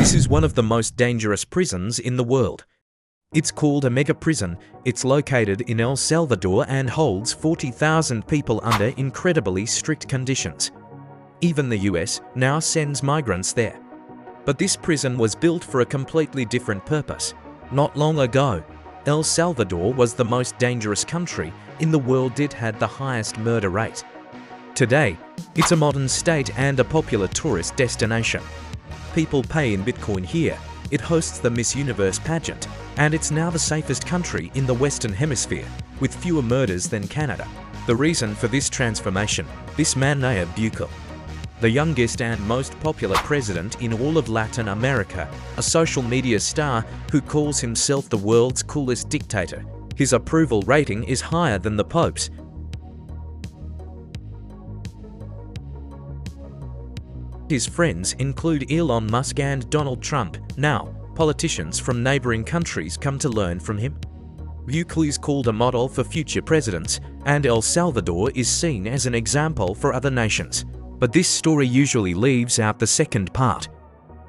This is one of the most dangerous prisons in the world. It's called a mega prison. It's located in El Salvador and holds 40,000 people under incredibly strict conditions. Even the US now sends migrants there. But this prison was built for a completely different purpose. Not long ago, El Salvador was the most dangerous country in the world. It had the highest murder rate. Today, it's a modern state and a popular tourist destination. People pay in Bitcoin here. It hosts the Miss Universe pageant, and it's now the safest country in the Western Hemisphere, with fewer murders than Canada. The reason for this transformation: this man Nayib Bukele, the youngest and most popular president in all of Latin America, a social media star who calls himself the world's coolest dictator. His approval rating is higher than the Pope's. His friends include Elon Musk and Donald Trump. Now, politicians from neighboring countries come to learn from him. Bukele is called a model for future presidents, and El Salvador is seen as an example for other nations. But this story usually leaves out the second part.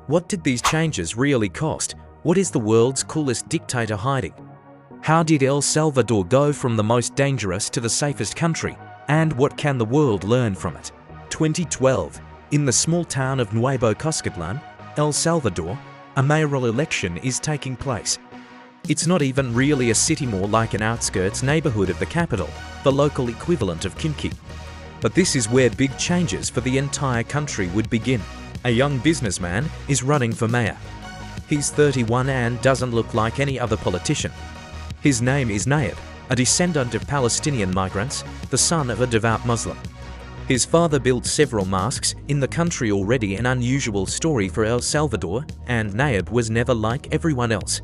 What did these changes really cost? What is the world's coolest dictator hiding? How did El Salvador go from the most dangerous to the safest country? And what can the world learn from it? 2012. In the small town of Nuevo Cuscatlán, El Salvador, a mayoral election is taking place. It's not even really a city, more like an outskirts neighborhood of the capital, the local equivalent of Kimki. But this is where big changes for the entire country would begin. A young businessman is running for mayor. He's 31 and doesn't look like any other politician. His name is Nayib, a descendant of Palestinian migrants, the son of a devout Muslim. His father built several mosques in the country, already an unusual story for El Salvador, and Nayib was never like everyone else.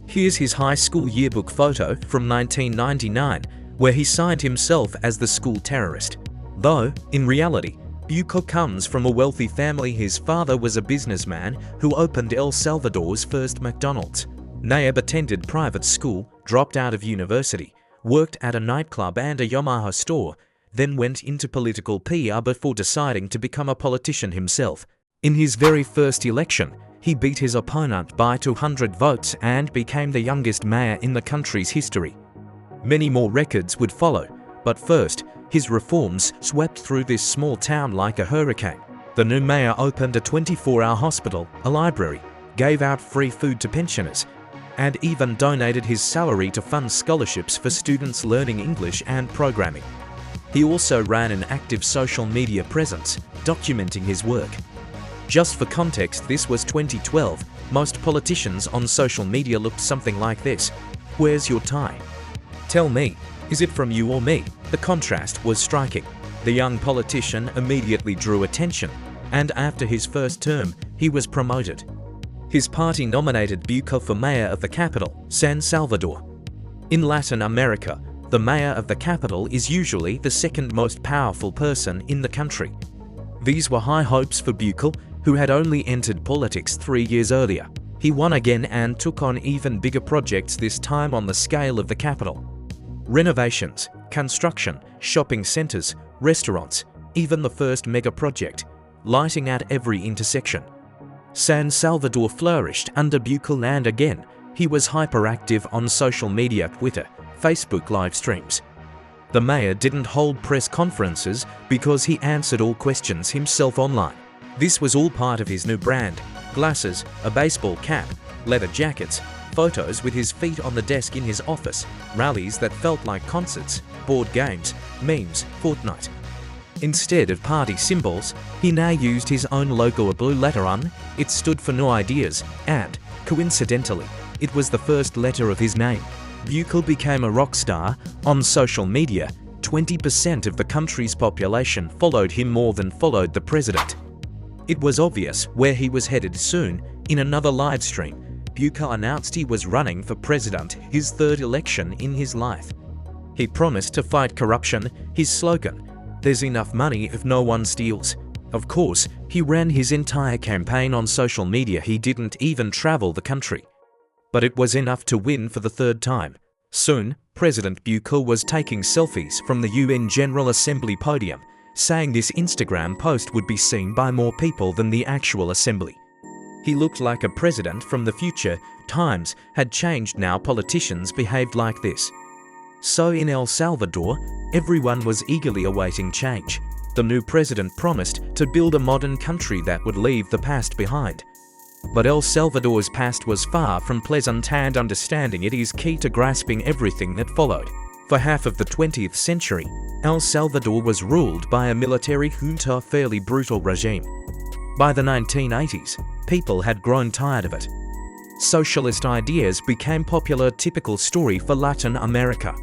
Here's his high school yearbook photo from 1999, where he signed himself as the school terrorist. Though, in reality, Bukele comes from a wealthy family. His father was a businessman who opened El Salvador's first McDonald's. Nayib attended private school, dropped out of university, worked at a nightclub and a Yamaha store, then went into political PR before deciding to become a politician himself. In his very first election, he beat his opponent by 200 votes and became the youngest mayor in the country's history. Many more records would follow, but first, his reforms swept through this small town like a hurricane. The new mayor opened a 24-hour hospital, a library, gave out free food to pensioners, and even donated his salary to fund scholarships for students learning English and programming. He also ran an active social media presence, documenting his work. Just for context, this was 2012. Most politicians on social media looked something like this. Where's your tie? Tell me, is it from you or me? The contrast was striking. The young politician immediately drew attention, and after his first term, he was promoted. His party nominated Bukele for mayor of the capital, San Salvador. In Latin America, the mayor of the capital is usually the second most powerful person in the country. These were high hopes for Bukele, who had only entered politics 3 years earlier. He won again and took on even bigger projects, this time on the scale of the capital. Renovations, construction, shopping centers, restaurants, even the first mega project, lighting at every intersection. San Salvador flourished under Bukele, and again, he was hyperactive on social media, Twitter, Facebook live streams. The mayor didn't hold press conferences because he answered all questions himself online. This was all part of his new brand: glasses, a baseball cap, leather jackets, photos with his feet on the desk in his office, rallies that felt like concerts, board games, memes, Fortnite. Instead of party symbols, he now used his own logo, a blue letter on. It stood for No Ideas, and, coincidentally, it was the first letter of his name. Bukele became a rock star on social media. 20% of the country's population followed him more than followed the president. It was obvious where he was headed soon. In another live stream, Bukele announced he was running for president, his third election in his life. He promised to fight corruption. His slogan: "There's enough money if no one steals." Of course, he ran his entire campaign on social media. He didn't even travel the country. But it was enough to win for the third time. Soon, President Bukele was taking selfies from the UN General Assembly podium, saying this Instagram post would be seen by more people than the actual assembly. He looked like a president from the future. Times had changed now, politicians behaved like this. So in El Salvador, everyone was eagerly awaiting change. The new president promised to build a modern country that would leave the past behind. But El Salvador's past was far from pleasant, and understanding it is key to grasping everything that followed. For half of the 20th century, El Salvador was ruled by a military junta, fairly brutal regime. By the 1980s, people had grown tired of it. Socialist ideas became popular, typical story for Latin America.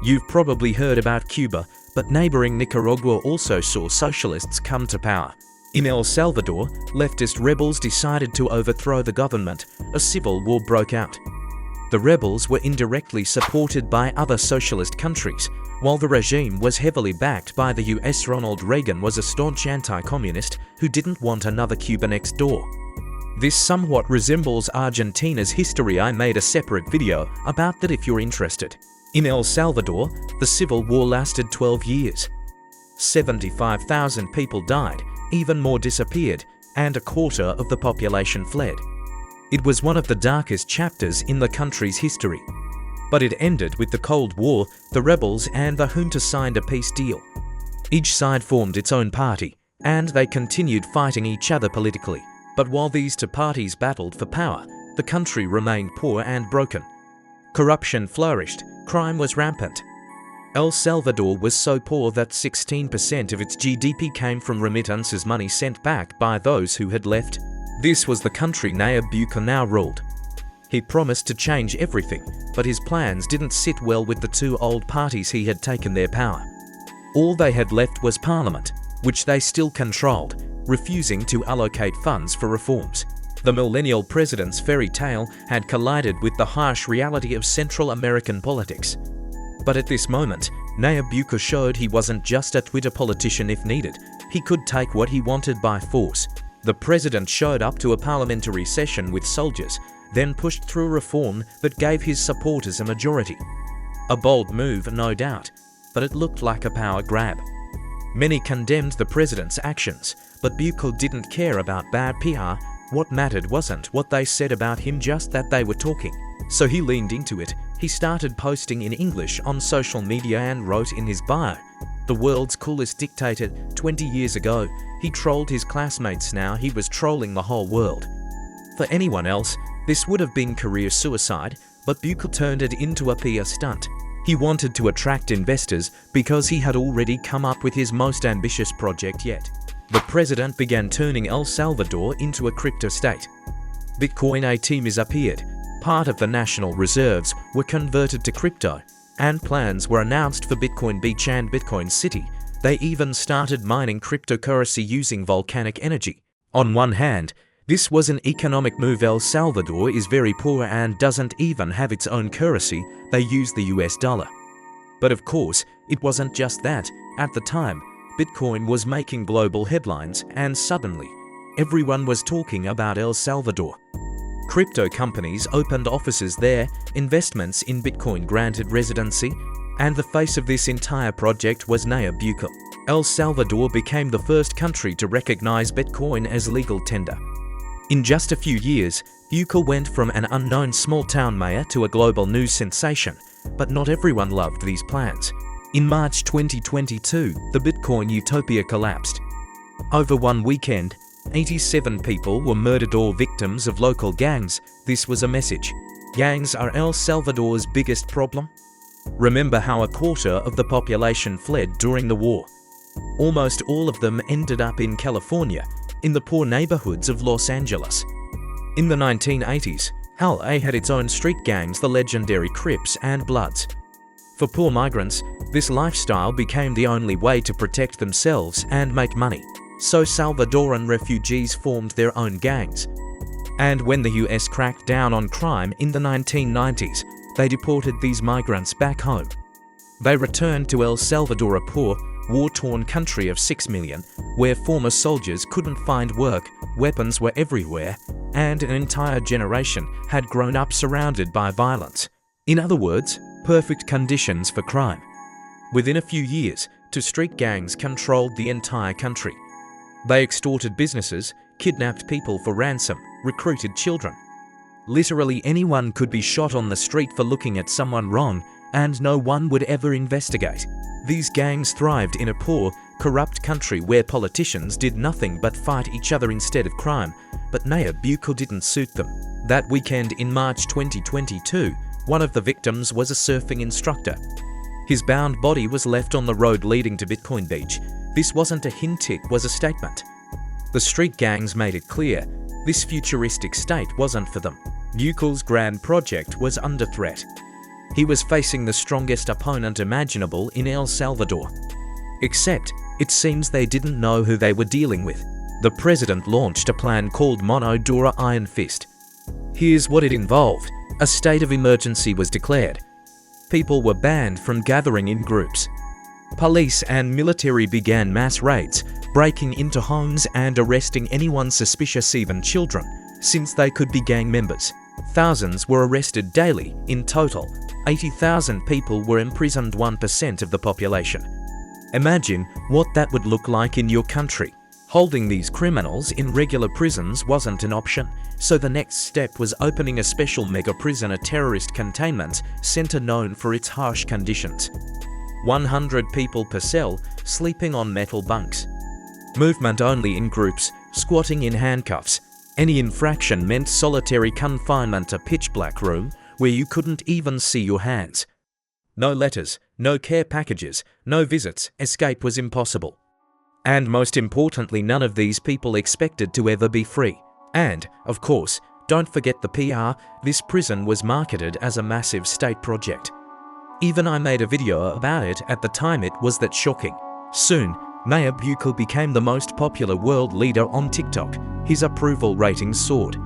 You've probably heard about Cuba, but neighboring Nicaragua also saw socialists come to power. In El Salvador, leftist rebels decided to overthrow the government. A civil war broke out. The rebels were indirectly supported by other socialist countries, while the regime was heavily backed by the US. Ronald Reagan was a staunch anti-communist who didn't want another Cuba next door. This somewhat resembles Argentina's history. I made a separate video about that if you're interested. In El Salvador, the civil war lasted 12 years. 75,000 people died, even more disappeared, and a quarter of the population fled. It was one of the darkest chapters in the country's history. But it ended with the Cold War. The rebels and the junta signed a peace deal. Each side formed its own party, and they continued fighting each other politically. But while these two parties battled for power, the country remained poor and broken. Corruption flourished, crime was rampant. El Salvador was so poor that 16% of its GDP came from remittances, money sent back by those who had left. This was the country Nayib Bukele now ruled. He promised to change everything, but his plans didn't sit well with the two old parties he had taken their power. All they had left was parliament, which they still controlled, refusing to allocate funds for reforms. The millennial president's fairy tale had collided with the harsh reality of Central American politics. But at this moment, Nayib Bukele showed he wasn't just a Twitter politician if needed. He could take what he wanted by force. The president showed up to a parliamentary session with soldiers, then pushed through reform that gave his supporters a majority. A bold move, no doubt, but it looked like a power grab. Many condemned the president's actions, but Bukele didn't care about bad PR. What mattered wasn't what they said about him, just that they were talking. So he leaned into it. He started posting in English on social media and wrote in his bio, "The world's coolest dictator." 20 years ago, he trolled his classmates. Now he was trolling the whole world. For anyone else, this would have been career suicide, but Bukele turned it into a PR stunt. He wanted to attract investors because he had already come up with his most ambitious project yet. The president began turning El Salvador into a crypto state. Bitcoin ATMs appeared. Part of the national reserves were converted to crypto, and plans were announced for Bitcoin Beach and Bitcoin City. They even started mining cryptocurrency using volcanic energy. On one hand, this was an economic move. El Salvador is very poor and doesn't even have its own currency. They use the US dollar. But of course, it wasn't just that. At the time, Bitcoin was making global headlines, and suddenly, everyone was talking about El Salvador. Crypto companies opened offices there, investments in Bitcoin granted residency, and the face of this entire project was Nayib Bukele. El Salvador became the first country to recognize Bitcoin as legal tender. In just a few years, Bukele went from an unknown small-town mayor to a global news sensation, but not everyone loved these plans. In March 2022, the Bitcoin utopia collapsed. Over one weekend, 87 people were murdered, all victims of local gangs. This was a message. Gangs are El Salvador's biggest problem? Remember how a quarter of the population fled during the war. Almost all of them ended up in California, in the poor neighborhoods of Los Angeles. In the 1980s, LA had its own street gangs, the legendary Crips and Bloods. For poor migrants, this lifestyle became the only way to protect themselves and make money. So Salvadoran refugees formed their own gangs. And when the US cracked down on crime in the 1990s, they deported these migrants back home. They returned to El Salvador, a poor, war-torn country of 6 million, where former soldiers couldn't find work, weapons were everywhere, and an entire generation had grown up surrounded by violence. In other words, perfect conditions for crime. Within a few years, two street gangs controlled the entire country. They extorted businesses, kidnapped people for ransom, recruited children. Literally anyone could be shot on the street for looking at someone wrong, and no one would ever investigate. These gangs thrived in a poor, corrupt country where politicians did nothing but fight each other instead of crime, but Nayib Bukele didn't suit them. That weekend in March 2022, one of the victims was a surfing instructor. His bound body was left on the road leading to Bitcoin Beach. This wasn't a hint, it was a statement. The street gangs made it clear this futuristic state wasn't for them. Bukele's grand project was under threat. He was facing the strongest opponent imaginable in El Salvador. Except, it seems they didn't know who they were dealing with. The president launched a plan called Mano Dura Iron Fist. Here's what it involved. A state of emergency was declared. People were banned from gathering in groups. Police and military began mass raids, breaking into homes and arresting anyone suspicious, even children, since they could be gang members. Thousands were arrested daily. In total, 80,000 people were imprisoned, 1% of the population. Imagine what that would look like in your country. Holding these criminals in regular prisons wasn't an option, so the next step was opening a special mega prison, a terrorist containment center known for its harsh conditions. 100 people per cell, sleeping on metal bunks. Movement only in groups, squatting in handcuffs. Any infraction meant solitary confinement, a pitch-black room where you couldn't even see your hands. No letters, no care packages, no visits. Escape was impossible. And most importantly, none of these people expected to ever be free. And, of course, don't forget the PR. This prison was marketed as a massive state project. Even I made a video about it at the time. It was that shocking. Soon, Nayib Bukele became the most popular world leader on TikTok. His approval ratings soared.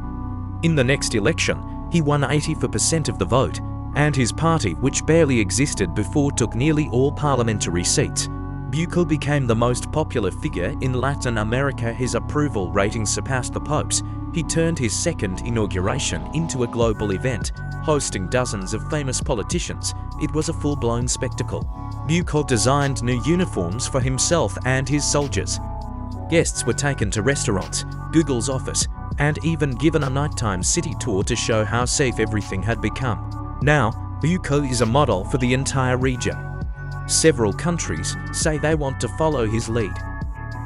In the next election, he won 84% of the vote, and his party, which barely existed before, took nearly all parliamentary seats. Bukele became the most popular figure in Latin America. His approval ratings surpassed the Pope's. He turned his second inauguration into a global event, hosting dozens of famous politicians. It was a full-blown spectacle. Bukele designed new uniforms for himself and his soldiers. Guests were taken to restaurants, Google's office, and even given a nighttime city tour to show how safe everything had become. Now, Bukele is a model for the entire region. Several countries say they want to follow his lead.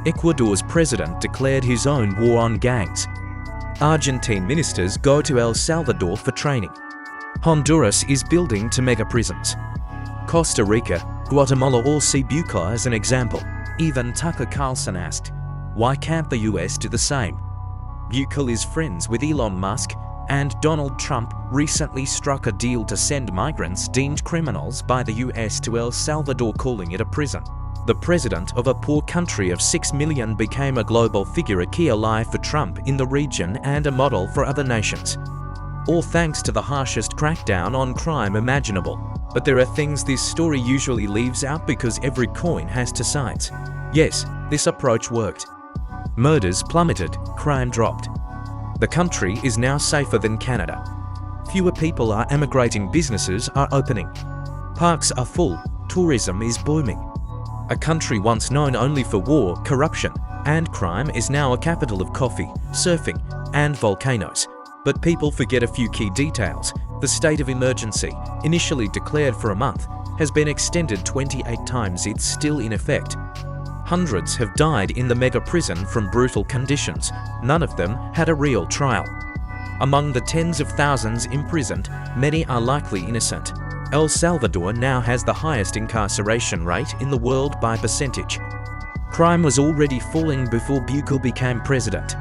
Ecuador's president declared his own war on gangs. Argentine ministers go to El Salvador for training. Honduras is building two mega prisons. Costa Rica, Guatemala all see Bukele as an example. Even Tucker Carlson asked, why can't the US do the same? Bukele is friends with Elon Musk, and Donald Trump recently struck a deal to send migrants deemed criminals by the US to El Salvador, calling it a prison. The president of a poor country of 6 million became a global figure, a key ally for Trump in the region and a model for other nations. All thanks to the harshest crackdown on crime imaginable. But there are things this story usually leaves out because every coin has two sides. Yes, this approach worked. Murders plummeted, crime dropped. The country is now safer than Canada. Fewer people are emigrating, businesses are opening. Parks are full, tourism is booming. A country once known only for war, corruption, and crime is now a capital of coffee, surfing, and volcanoes. But people forget a few key details. The state of emergency, initially declared for a month, has been extended 28 times. It's still in effect. Hundreds have died in the mega prison from brutal conditions. None of them had a real trial. Among the tens of thousands imprisoned, many are likely innocent. El Salvador now has the highest incarceration rate in the world by percentage. Crime was already falling before Bukele became president.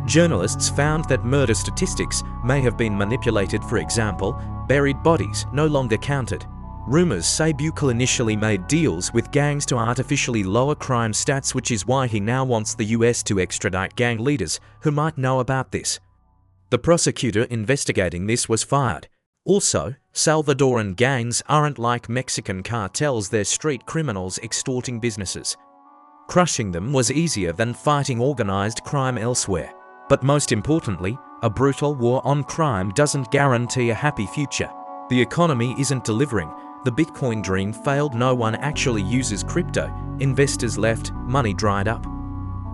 Journalists found that murder statistics may have been manipulated. For example, buried bodies no longer counted. Rumors say Bukele initially made deals with gangs to artificially lower crime stats, which is why he now wants the US to extradite gang leaders who might know about this. The prosecutor investigating this was fired. Also, Salvadoran gangs aren't like Mexican cartels, they're street criminals extorting businesses. Crushing them was easier than fighting organized crime elsewhere. But most importantly, a brutal war on crime doesn't guarantee a happy future. The economy isn't delivering. The Bitcoin dream failed. No one actually uses crypto. Investors left, money dried up.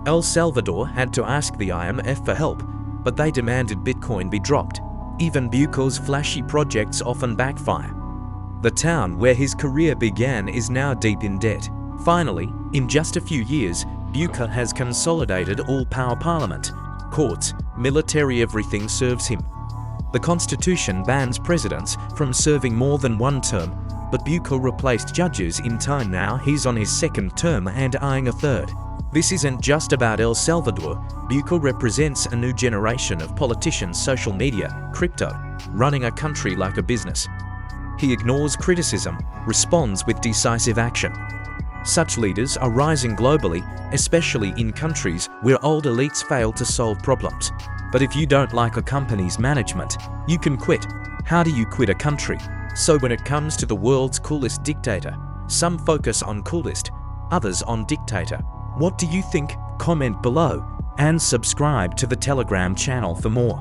El Salvador had to ask the IMF for help, but they demanded Bitcoin be dropped. Even Bukele's flashy projects often backfire. The town where his career began is now deep in debt. Finally, in just a few years, Bukele has consolidated all power: parliament, courts, military, everything serves him. The constitution bans presidents from serving more than one term, but Bukele replaced judges in time. Now he's on his second term and eyeing a third. This isn't just about El Salvador. Bukele represents a new generation of politicians, social media, crypto, running a country like a business. He ignores criticism, responds with decisive action. Such leaders are rising globally, especially in countries where old elites fail to solve problems. But if you don't like a company's management, you can quit. How do you quit a country? So when it comes to the world's coolest dictator, some focus on coolest, others on dictator. What do you think? Comment below and subscribe to the Telegram channel for more.